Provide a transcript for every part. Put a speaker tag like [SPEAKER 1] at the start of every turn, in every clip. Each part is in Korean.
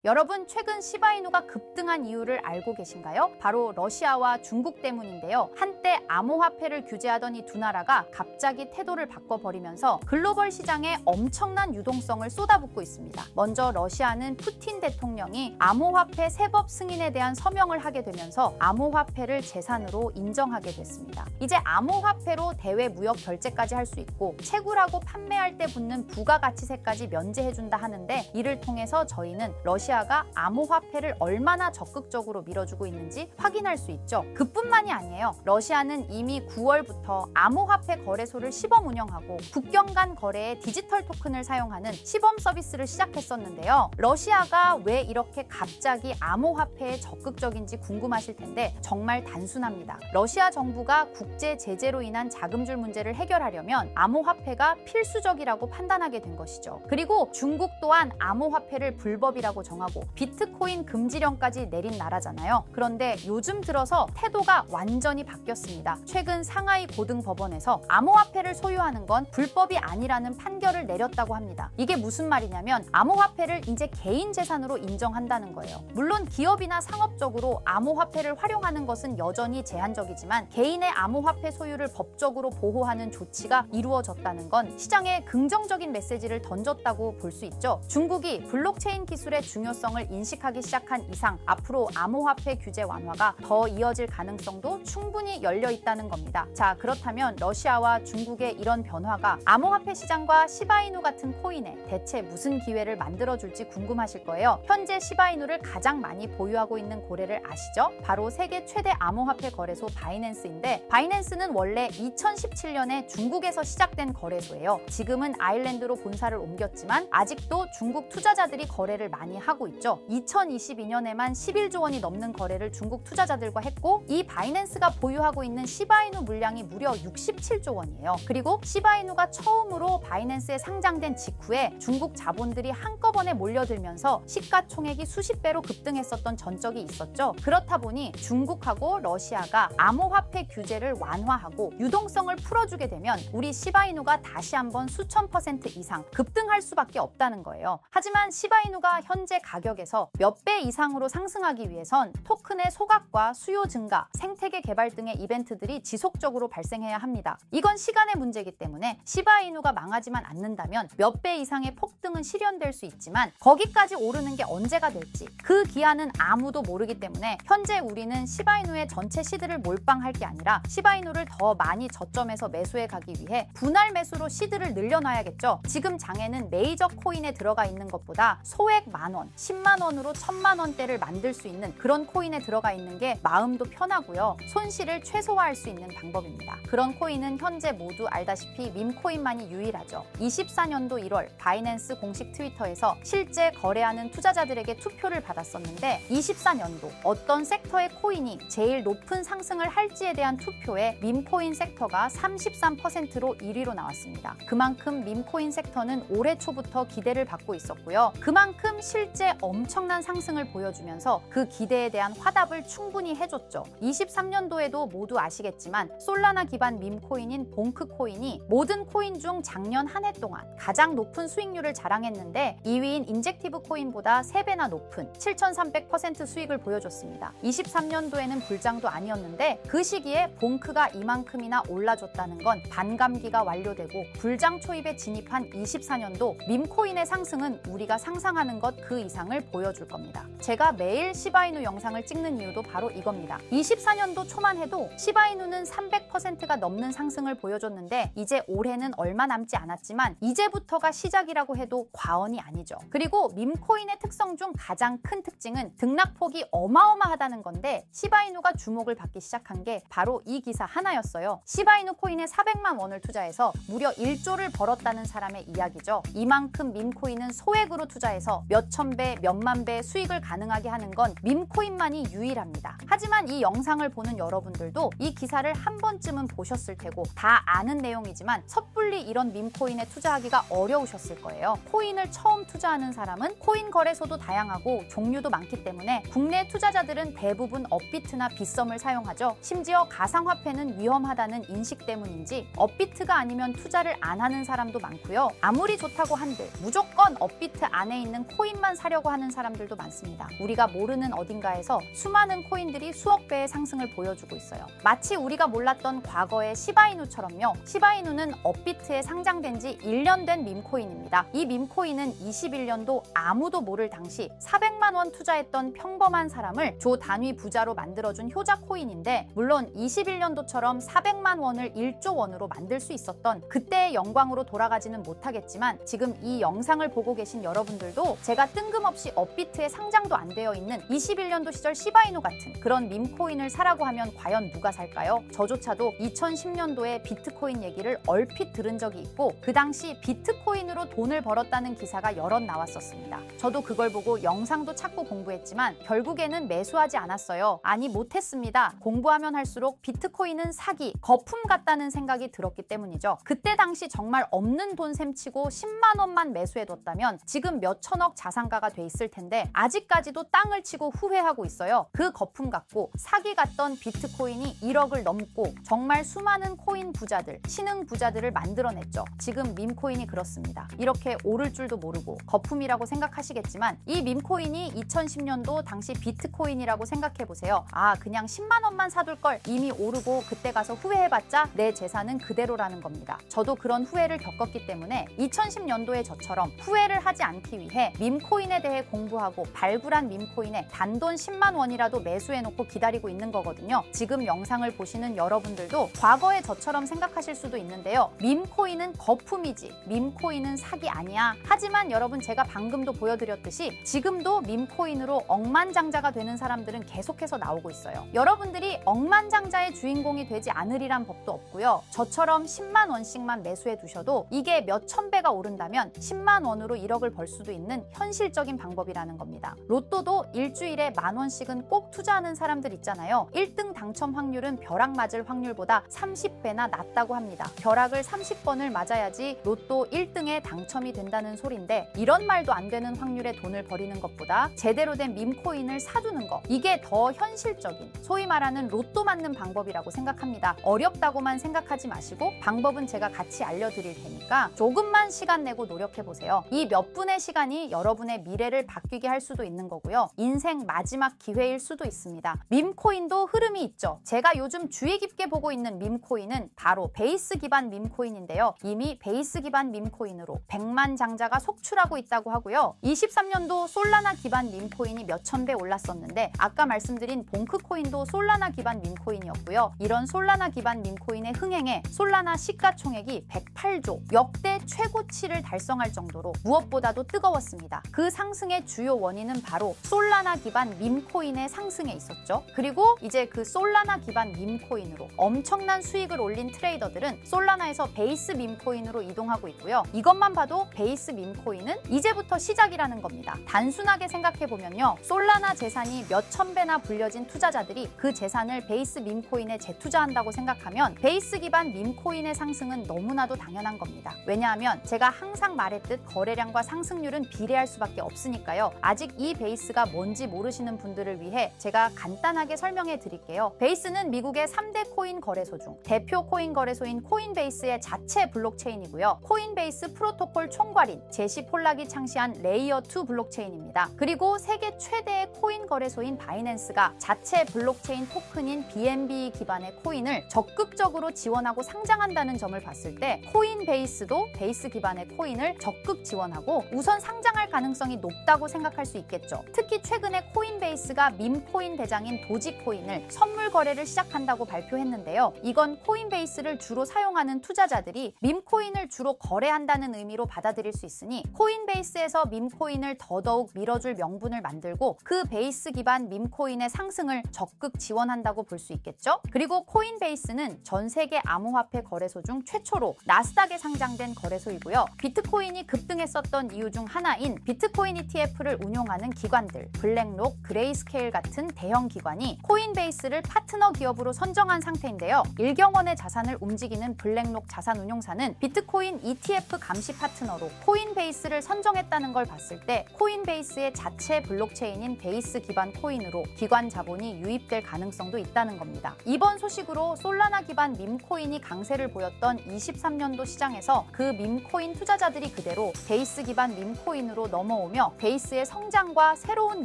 [SPEAKER 1] 여러분, 최근 시바이누가 급등한 이유를 알고 계신가요? 바로 러시아와 중국 때문인데요. 한때 암호화폐를 규제하던 이 두 나라가 갑자기 태도를 바꿔버리면서 글로벌 시장에 엄청난 유동성을 쏟아붓고 있습니다. 먼저 러시아는 푸틴 대통령이 암호화폐 세법 승인에 대한 서명을 하게 되면서 암호화폐를 재산으로 인정하게 됐습니다. 이제 암호화폐로 대외 무역 결제까지 할 수 있고 채굴하고 판매할 때 붙는 부가가치세까지 면제해준다 하는데, 이를 통해서 저희는 러시아가 암호화폐를 얼마나 적극적으로 밀어주고 있는지 확인할 수 있죠. 그뿐만이 아니에요. 러시아는 이미 9월부터 암호화폐 거래소를 시범 운영하고 국경 간 거래에 디지털 토큰을 사용하는 시범 서비스를 시작했었는데요. 러시아가 왜 이렇게 갑자기 암호화폐에 적극적인지 궁금하실 텐데 정말 단순합니다. 러시아 정부가 국제 제재로 인한 자금줄 문제를 해결하려면 암호화폐가 필수적이라고 판단하게 된 것이죠. 그리고 중국 또한 암호화폐를 불법이라고 정하고 비트코인 금지령까지 내린 나라잖아요. 그런데 요즘 들어서 태도가 완전히 바뀌었습니다. 최근 상하이 고등법원에서 암호화폐를 소유하는 건 불법이 아니라는 판결을 내렸다고 합니다. 이게 무슨 말이냐면 암호화폐를 이제 개인 재산으로 인정한다는 거예요. 물론 기업이나 상업적으로 암호화폐를 활용하는 것은 여전히 제한적이지만 개인의 암호화폐 소유를 법적으로 보호하는 조치가 이루어졌다는 건 시장에 긍정적인 메시지를 던졌다고 볼 수 있죠. 중국이 블록체인 기술의 중요성을 인식하기 시작한 이상 앞으로 암호화폐 규제 완화가 더 이어질 가능성도 충분히 열려 있다는 겁니다. 자, 그렇다면 러시아와 중국의 이런 변화가 암호화폐 시장과 시바이누 같은 코인에 대체 무슨 기회를 만들어줄지 궁금하실 거예요. 현재 시바이누를 가장 많이 보유하고 있는 고래를 아시죠? 바로 세계 최대 암호화폐 거래소 바이낸스인데, 바이낸스는 원래 2017년에 중국에서 시작된 거래소예요. 지금은 아일랜드로 본사를 옮겼지만 아직도 중국 투자자들이 거래를 많이 하고 있죠. 2022년에만 11조 원이 넘는 거래를 중국 투자자들과 했고, 이 바이낸스가 보유하고 있는 시바이누 물량이 무려 67조 원이에요. 그리고 시바이누가 처음으로 바이낸스에 상장된 직후에 중국 자본들이 한꺼번에 몰려들면서 시가총액이 수십 배로 급등했었던 전적이 있었죠. 그렇다 보니 중국하고 러시아가 암호화폐 규제를 완화하고 유동성을 풀어주게 되면 우리 시바이누가 다시 한번 수천 % 이상 급등할 수밖에 없다는 거예요. 하지만 시바이누가 현재 가격에서 몇 배 이상으로 상승하기 위해선 토큰의 소각과 수요 증가, 생태계 개발 등의 이벤트들이 지속적으로 발생해야 합니다. 이건 시간의 문제이기 때문에 시바이누가 망하지만 않는다면 몇 배 이상의 폭등은 실현될 수 있지만 거기까지 오르는 게 언제가 될지 그 기한은 아무도 모르기 때문에 현재 우리는 시바이누의 전체 시드를 몰빵할 게 아니라 시바이누를 더 많이 저점에서 매수해 가기 위해 분할 매수로 시드를 늘려놔야겠죠. 지금 장에는 메이저 코인에 들어가 있는 것보다 소액 만원, 10만 원으로 1000만 원대를 만들 수 있는 그런 코인에 들어가 있는 게 마음도 편하고요. 손실을 최소화할 수 있는 방법입니다. 그런 코인은 현재 모두 알다시피 밈코인만이 유일하죠. 24년도 1월 바이낸스 공식 트위터에서 실제 거래하는 투자자들에게 투표를 받았었는데 24년도 어떤 섹터의 코인이 제일 높은 상승을 할지에 대한 투표에 밈코인 섹터가 33%로 1위로 나왔습니다. 그만큼 밈코인 섹터는 올해 초부터 기대를 받고 있었고요. 그만큼 실제 엄청난 상승을 보여주면서 그 기대에 대한 화답을 충분히 해줬죠. 23년도에도 모두 아시겠지만 솔라나 기반 밈코인인 봉크코인이 모든 코인 중 작년 한 해 동안 가장 높은 수익률을 자랑했는데 2위인 인젝티브 코인보다 3배나 높은 7,300% 수익을 보여줬습니다. 23년도에는 불장도 아니었는데 그 시기에 봉크가 이만큼이나 올라줬다는 건 반감기가 완료되고 불장 초입에 진입한 24년도 밈코인의 상승은 우리가 상상하는 것 그 이상을 보여줄 겁니다. 제가 매일 시바이누 영상을 찍는 이유도 바로 이겁니다. 24년도 초만 해도 시바이누는 300%가 넘는 상승을 보여줬는데 이제 올해는 얼마 남지 않았지만 이제부터가 시작이라고 해도 과언이 아니죠. 그리고 밈코인의 특성 중 가장 큰 특징은 등락폭이 어마어마하다는 건데 시바이누가 주목을 받기 시작한 게 바로 이 기사 하나였어요. 시바이누 코인에 400만 원을 투자해서 무려 1조를 벌었다는 사람의 이야기죠. 이만큼 밈코인은 소액으로 투자해서 몇천 배, 몇만 배 수익을 가능하게 하는 건 밈코인만이 유일합니다. 하지만 이 영상을 보는 여러분들도 이 기사를 한 번쯤은 보셨을 테고 다 아는 내용이지만 섣불리 이런 밈코인에 투자하기가 어려우셨을 거예요. 코인을 처음 투자하는 사람은 코인 거래소도 다양하고 종류도 많기 때문에 국내 투자자들은 대부분 업비트나 빗썸을 사용하죠. 심지어 가상화폐는 위험하다는 인식 때문인지 업비트가 아니면 투자를 안 하는 사람도 많고요. 아무리 좋다고 한들 무조건 업비트 안에 있는 코인만 사려고 하려고 하는 사람들도 많습니다. 우리가 모르는 어딘가에서 수많은 코인들이 수억 배의 상승을 보여주고 있어요. 마치 우리가 몰랐던 과거의 시바이누처럼요. 시바이누는 업비트에 상장된 지 1년 된 밈코인입니다. 이 밈코인은 21년도 아무도 모를 당시 400만 원 투자했던 평범한 사람을 조 단위 부자로 만들어준 효자 코인인데, 물론 21년도처럼 400만 원을 1조 원으로 만들 수 있었던 그때의 영광으로 돌아가지는 못하겠지만, 지금 이 영상을 보고 계신 여러분들도 제가 뜬금없이 업비트에 상장도 안 되어 있는 21년도 시절 시바이누 같은 그런 밈코인을 사라고 하면 과연 누가 살까요? 저조차도 2010년도에 비트코인 얘기를 얼핏 들은 적이 있고, 그 당시 비트코인으로 돈을 벌었다는 기사가 여럿 나왔었습니다. 저도 그걸 보고 영상도 찾고 공부했지만 결국에는 매수하지 않았어요. 아니, 못했습니다. 공부하면 할수록 비트코인은 사기, 거품 같다는 생각이 들었기 때문이죠. 그때 당시 정말 없는 돈 셈치고 10만 원만 매수해뒀다면 지금 몇 천억 자산가가 돼 있을 텐데, 아직까지도 땅을 치고 후회하고 있어요. 그 거품 같고 사기 같던 비트코인이 1억을 넘고 정말 수많은 코인 부자들, 신흥 부자들을 만들어냈죠. 지금 밈코인이 그렇습니다. 이렇게 오를 줄도 모르고 거품이라고 생각하시겠지만, 이 밈코인이 2010년도 당시 비트코인이라고 생각해보세요. 아, 그냥 10만 원만 사둘 걸, 이미 오르고 그때 가서 후회해봤자 내 재산은 그대로라는 겁니다. 저도 그런 후회를 겪었기 때문에 2010년도에 저처럼 후회를 하지 않기 위해 밈코인에 대해 공부하고 발굴한 밈코인에 단돈 10만 원이라도 매수해놓고 기다리고 있는 거거든요. 지금 영상을 보시는 여러분들도 과거의 저처럼 생각하실 수도 있는데요. 밈코인은 거품이지 밈코인은 사기 아니야. 하지만 여러분, 제가 방금도 보여드렸듯이 지금도 밈코인으로 억만장자가 되는 사람들은 계속해서 나오고 있어요. 여러분들이 억만장자의 주인공이 되지 않으리란 법도 없고요. 저처럼 10만 원씩만 매수해 두셔도 이게 몇천 배가 오른다면 10만 원으로 1억을 벌 수도 있는 현실적인 방법이라는 겁니다. 로또도 일주일에 10,000 원씩은 꼭 투자하는 사람들 있잖아요. 1등 당첨 확률은 벼락 맞을 확률보다 30배나 낮다고 합니다. 벼락을 30번을 맞아야지 로또 1등에 당첨이 된다는 소린데, 이런 말도 안 되는 확률에 돈을 버리는 것보다 제대로 된 밈코인을 사두는 거, 이게 더 현실적인, 소위 말하는 로또 맞는 방법이라고 생각합니다. 어렵다고만 생각하지 마시고 방법은 제가 같이 알려드릴 테니까 조금만 시간 내고 노력해보세요. 이 몇 분의 시간이 여러분의 미래를 바뀌게 할 수도 있는 거고요. 인생 마지막 기회일 수도 있습니다. 밈코인도 흐름이 있죠. 제가 요즘 주의 깊게 보고 있는 밈코인은 바로 베이스 기반 밈코인인데요. 이미 베이스 기반 밈코인으로 100만 장자가 속출하고 있다고 하고요. 23년도 솔라나 기반 밈코인이 몇천 배 올랐었는데, 아까 말씀드린 봉크코인도 솔라나 기반 밈코인이었고요. 이런 솔라나 기반 밈코인의 흥행에 솔라나 시가총액이 108조, 역대 최고치를 달성할 정도로 무엇보다도 뜨거웠습니다. 그 상승의 주요 원인은 바로 솔라나 기반 밈코인의 상승에 있었죠. 그리고 이제 그 솔라나 기반 밈코인으로 엄청난 수익을 올린 트레이더들은 솔라나에서 베이스 밈코인으로 이동하고 있고요. 이것만 봐도 베이스 밈코인은 이제부터 시작이라는 겁니다. 단순하게 생각해보면요. 솔라나 재산이 몇천 배나 불려진 투자자들이 그 재산을 베이스 밈코인에 재투자한다고 생각하면 베이스 기반 밈코인의 상승은 너무나도 당연한 겁니다. 왜냐하면 제가 항상 말했듯 거래량과 상승률은 비례할 수밖에 없으니까요. 아직 이 베이스가 뭔지 모르시는 분들을 위해 제가 간단하게 설명해 드릴게요. 베이스는 미국의 3대 코인 거래소 중 대표 코인 거래소인 코인베이스의 자체 블록체인이고요. 코인베이스 프로토콜 총괄인 제시 폴락이 창시한 레이어2 블록체인입니다. 그리고 세계 최대의 코인 거래소인 바이낸스가 자체 블록체인 토큰인 BNB 기반의 코인을 적극적으로 지원하고 상장한다는 점을 봤을 때, 코인베이스도 베이스 기반의 코인을 적극 지원하고 우선 상장할 가능성이 높다고 생각할 수 있겠죠. 특히 최근에 코인베이스가 밈코인 대장인 도지코인을 선물 거래를 시작한다고 발표했는데요. 이건 코인베이스를 주로 사용하는 투자자들이 밈코인을 주로 거래한다는 의미로 받아들일 수 있으니, 코인베이스에서 밈코인을 더더욱 밀어줄 명분을 만들고 그 베이스 기반 밈코인의 상승을 적극 지원한다고 볼 수 있겠죠. 그리고 코인베이스는 전 세계 암호화폐 거래소 중 최초로 나스닥에 상장된 거래소이고요. 비트코인이 급등했었던 이유 중 하나인 비트코인 ETF를 운용하는 기관들, 블랙록, 그레이스케일 같은 대형 기관이 코인베이스를 파트너 기업으로 선정한 상태인데요. 일경원의 자산을 움직이는 블랙록 자산운용사는 비트코인 ETF 감시 파트너로 코인베이스를 선정했다는 걸 봤을 때, 코인베이스의 자체 블록체인인 베이스 기반 코인으로 기관 자본이 유입될 가능성도 있다는 겁니다. 이번 소식으로 솔라나 기반 밈코인이 강세를 보였던 23년도 시장에서 그 밈코인 투자자들이 그대로 베이스 기반 밈코인으로 넘어오며 베이스의 성장과 새로운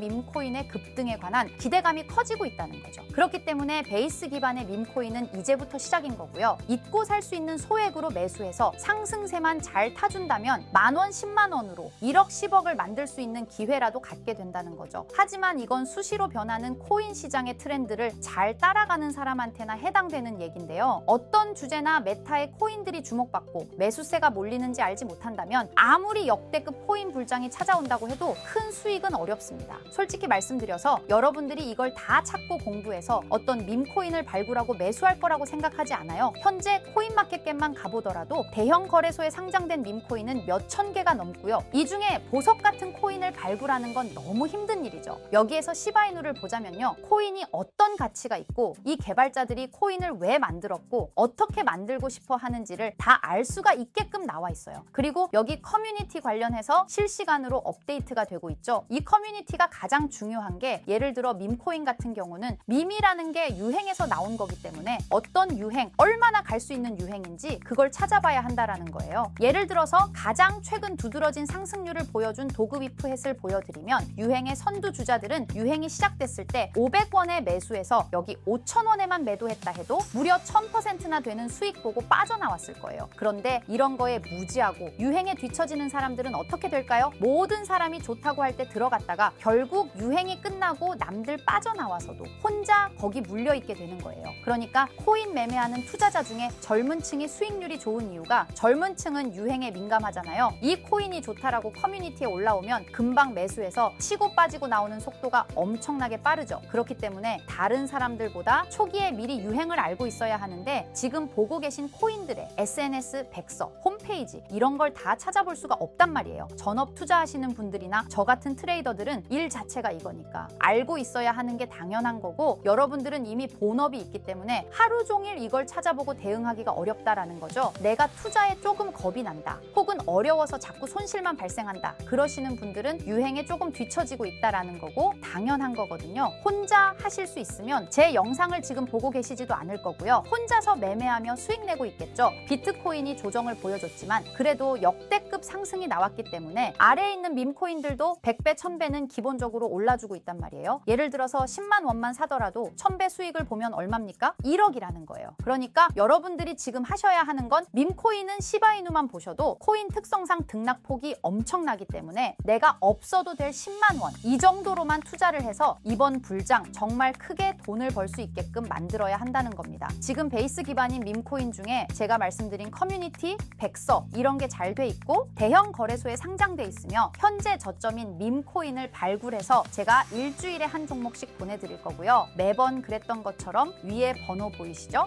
[SPEAKER 1] 밈코인의 급등에 관한 기대감이 커지고 있다는 거죠. 그렇기 때문에 베이스 기반의 밈코인은 이제부터 시작인 거고요. 잊고 살 수 있는 소액으로 매수해서 상승세만 잘 타준다면 만원, 10만 원으로 1억, 10억을 만들 수 있는 기회라도 갖게 된다는 거죠. 하지만 이건 수시로 변하는 코인 시장의 트렌드를 잘 따라가는 사람한테나 해당되는 얘기인데요. 어떤 주제나 메타의 코인들이 주목받고 매수세가 몰리는지 알지 못한다면 아무리 역대급 코인 불장이 찾아온다고 해도 큰 수익은 어렵습니다. 솔직히 말씀드려서 여러분들이 이걸 다 찾고 공부해서 어떤 밈코인을 발굴하고 매수할 거라고 생각하지 않아요. 현재 코인마켓겟만 가보더라도 대형 거래소에 상장된 밈코인은 몇천 개가 넘고요. 이 중에 보석 같은 코인을 발굴하는 건 너무 힘든 일이죠. 여기에서 시바이누를 보자면요. 코인이 어떤 가치가 있고 이 개발자들이 코인을 왜 만들었고 어떻게 만들고 싶어 하는지를 다 알 수가 있게끔 나와 있어요. 그리고 여기 커뮤니티 관련해서 실시간으로 업데이트가 되고 있죠. 이 커뮤니티가 가장 중요한 게 예를 들어 밈코인 같은 경우는 밈이라는 게 유행에서 나온 거기 때문에 어떤 유행, 얼마나 갈 수 있는 유행인지 그걸 찾아봐야 한다라는 거예요. 예를 들어서 가장 최근 두드러진 상승률을 보여준 도그비프햇을 보여드리면 유행의 선두 주자들은 유행이 시작됐을 때 500원에 매수해서 여기 5,000원에만 매도했다 해도 무려 1000%나 되는 수익 보고 빠져나왔을 거예요. 그런데 이런 거에 무지하고 유행에 뒤처지는 사람들은 어떻게 될까요? 모든 사람이 좋다고 할 때 들어갔다가 결국 유행이 끝나고 남들 빠져나와서도 혼자 거기 물려있게 되는 거예요. 그러니까 코인 매매하는 투자자 중에 젊은 층이 수익률이 좋은 이유가 젊은 층은 유행에 민감하잖아요. 이 코인이 좋다라고 커뮤니티에 올라오면 금방 매수해서 치고 빠지고 나오는 속도가 엄청나게 빠르죠. 그렇기 때문에 다른 사람들보다 초기에 미리 유행을 알고 있어야 하는데 지금 보고 계신 코인들의 SNS 백서, 홈페이지 이런 걸 다 찾아볼 수가 없단 말이에요. 전업 투자하시는 분들이나 저 같은 트레이더들은 일 자체가 이거니까 알고 있어야 하는 게 당연한 거고 여러분들은 이미 본업이 있기 때문에 하루 종일 이걸 찾아보고 대응하기가 어렵다라는 거죠. 내가 투자에 조금 겁이 난다 혹은 어려워서 자꾸 손실만 발생한다 그러시는 분들은 유행에 조금 뒤처지고 있다라는 거고 당연한 거거든요. 혼자 하실 수 있으면 제 영상을 지금 보고 계시지도 않을 거고요. 혼자서 매매하며 수익 내고 있겠죠. 비트코인이 조정을 보여줬지만 그래도 역대급 상승이 나왔기 때문에 아래에 있는 밈코인들도 100배, 1000배는 기본적으로 올라주고 있단 말이에요. 예를 들어서 10만 원만 사더라도 1000배 수익을 보면 얼마입니까? 1억이라는 거예요. 그러니까 여러분들이 지금 하셔야 하는 건 밈코인은 시바이누만 보셔도 코인 특성상 등락폭이 엄청나기 때문에 내가 없어도 될 10만 원 이 정도로만 투자를 해서 이번 불장 정말 크게 돈을 벌 수 있게끔 만들어야 한다는 겁니다. 지금 베이스 기반인 밈코인 중에 제가 말씀드린 커뮤니티, 백서 이런 게 잘 돼 있고 대형 거래소에 상장돼 있으며 현재 저점인 밈코인을 발굴해서 제가 일주일에 한 종목씩 보내드릴 거고요. 매번 그랬던 것처럼 위에 번호 보이시죠?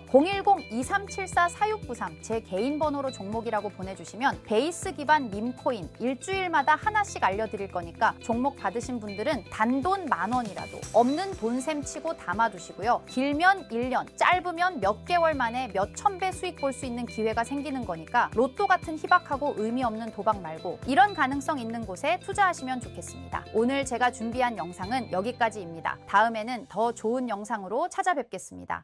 [SPEAKER 1] 010-2374-4693 제 개인 번호로 종목이라고 보내주시면 베이스 기반 밈코인 일주일마다 하나씩 알려드릴 거니까 종목 받으신 분들은 단돈 10,000원이라도 없는 돈셈 치고 담아두시고요. 길면 1년, 짧으면 몇 개월 만에 몇 천 배 수익 볼 수 있는 기회가 생기는 거니까 로또 같은 희박하고 의미 없는 도박 말고 이런 가능성 있는 곳에 투자하시면 좋겠습니다. 오늘 제가 준비한 영상은 여기까지입니다. 다음에는 더 좋은 영상으로 찾아뵙겠습니다.